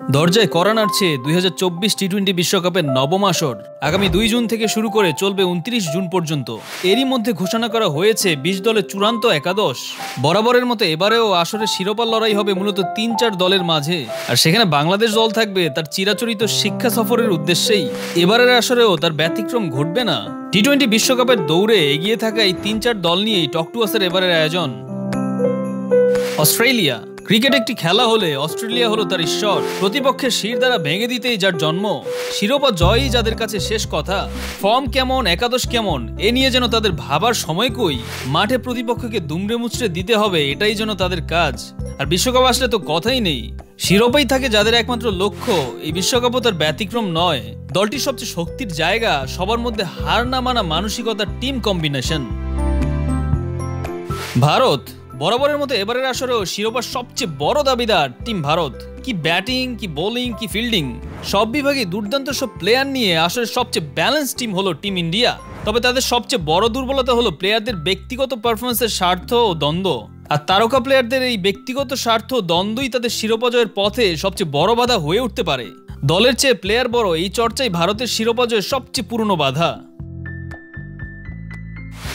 দরজায় কড়া নাড়ছে 2024 টি-20 বিশ্বকাপের নবম আসর। আগামী 2 জুন থেকে শুরু করে চলবে 29 জুন পর্যন্ত। এরই মধ্যে ঘোষণা করা হয়েছে 20 দলের চূড়ান্ত একাদশ। বরাবরের মতো এবারেও আসরের শিরোপার লড়াই হবে মূলত 3-4 দলের মাঝে, আর সেখানে বাংলাদেশ দল থাকবে তার চিরাচরিত শিক্ষা সফরের উদ্দেশ্যেই। এবারের আসরেও তার ব্যতিক্রম ঘটবে না। টি-20 বিশ্বকাপের দৌড়ে এগিয়ে থাকা এই 3-4 দল নিয়েই টক টু আসের এবারের আয়োজন। অস্ট্রেলিয়া। ক্রিকেট একটি খেলা হলে অস্ট্রেলিয়া হলো তার ঈশ্বর। প্রতিপক্ষের শির দ্বারা ভেঙে দিতেই যার জন্ম। শিরোপা জয়ই যাদের কাছে শেষ কথা। ফর্ম কেমন, একাদশ কেমন, এ নিয়ে যেন তাদের ভাবার সময় কই। মাঠে প্রতিপক্ষকে দুমড়ে মুচড়ে দিতে হবে, এটাই যেন তাদের কাজ। আর বিশ্বকাপ আসলে তো কথাই নেই, শিরোপাই থাকে যাদের একমাত্র লক্ষ্য। এই বিশ্বকাপও তার ব্যতিক্রম নয়। দলটির সবচেয়ে শক্তির জায়গা সবার মধ্যে হার না মানা মানসিকতার টিম কম্বিনেশন। ভারত। বরাবরের মতো এবারের আসরেও শিরোপার সবচেয়ে বড় দাবিদার টিম ভারত। কি ব্যাটিং, কি বোলিং, কি ফিল্ডিং, সব বিভাগে দুর্দান্ত সব প্লেয়ার নিয়ে আসরের সবচেয়ে ব্যালেন্স টিম হলো টিম ইন্ডিয়া। তবে তাদের সবচেয়ে বড় দুর্বলতা হলো প্লেয়ারদের ব্যক্তিগত পারফরমেন্সের স্বার্থ ও দ্বন্দ্ব। আর তারকা প্লেয়ারদের এই ব্যক্তিগত স্বার্থ দ্বন্দ্বই তাদের শিরোপা জয়ের পথে সবচেয়ে বড় বাধা হয়ে উঠতে পারে। দলের চেয়ে প্লেয়ার বড়, এই চর্চাই ভারতের শিরোপা জয়ের সবচেয়ে পুরনো বাধা।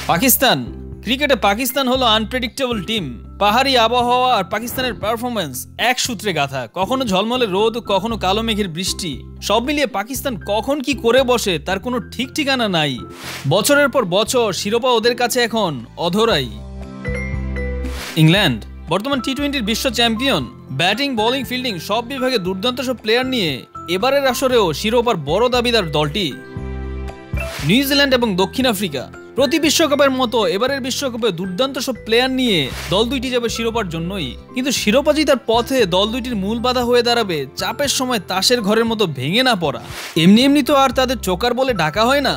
পাকিস্তান। ক্রিকেটে পাকিস্তান হলো আনপ্রেডিক্টেবল টিম। পাহাড়ি আবহাওয়া আর পাকিস্তানের পারফরমেন্স এক সূত্রে গাঁথা। কখনো ঝলমলে রোদ, কখনো কালো মেঘের বৃষ্টি। সব মিলিয়ে পাকিস্তান কখন কি করে বসে তার কোনো ঠিক ঠিকানা নাই। বছরের পর বছর শিরোপা ওদের কাছে এখন অধরাই। ইংল্যান্ড। বর্তমান টি-20 বিশ্ব চ্যাম্পিয়ন। ব্যাটিং, বোলিং, ফিল্ডিং সব বিভাগে দুর্দান্ত সব প্লেয়ার নিয়ে এবারের আসরেও শিরোপার বড় দাবিদার দলটি। নিউজিল্যান্ড এবং দক্ষিণ আফ্রিকা। প্রতি বিশ্বকাপের মতো এবারের বিশ্বকাপে দুর্দান্ত সব প্লেয়ার নিয়ে দল দুইটি যাবে শিরোপার জন্যই। কিন্তু শিরোপা জিতার পথে দল দুইটির মূল বাধা হয়ে দাঁড়াবে চাপের সময় তাসের ঘরের মতো ভেঙে না পড়া। এমনি এমনি তো আর তাদের চোকার বলে ডাকা হয় না।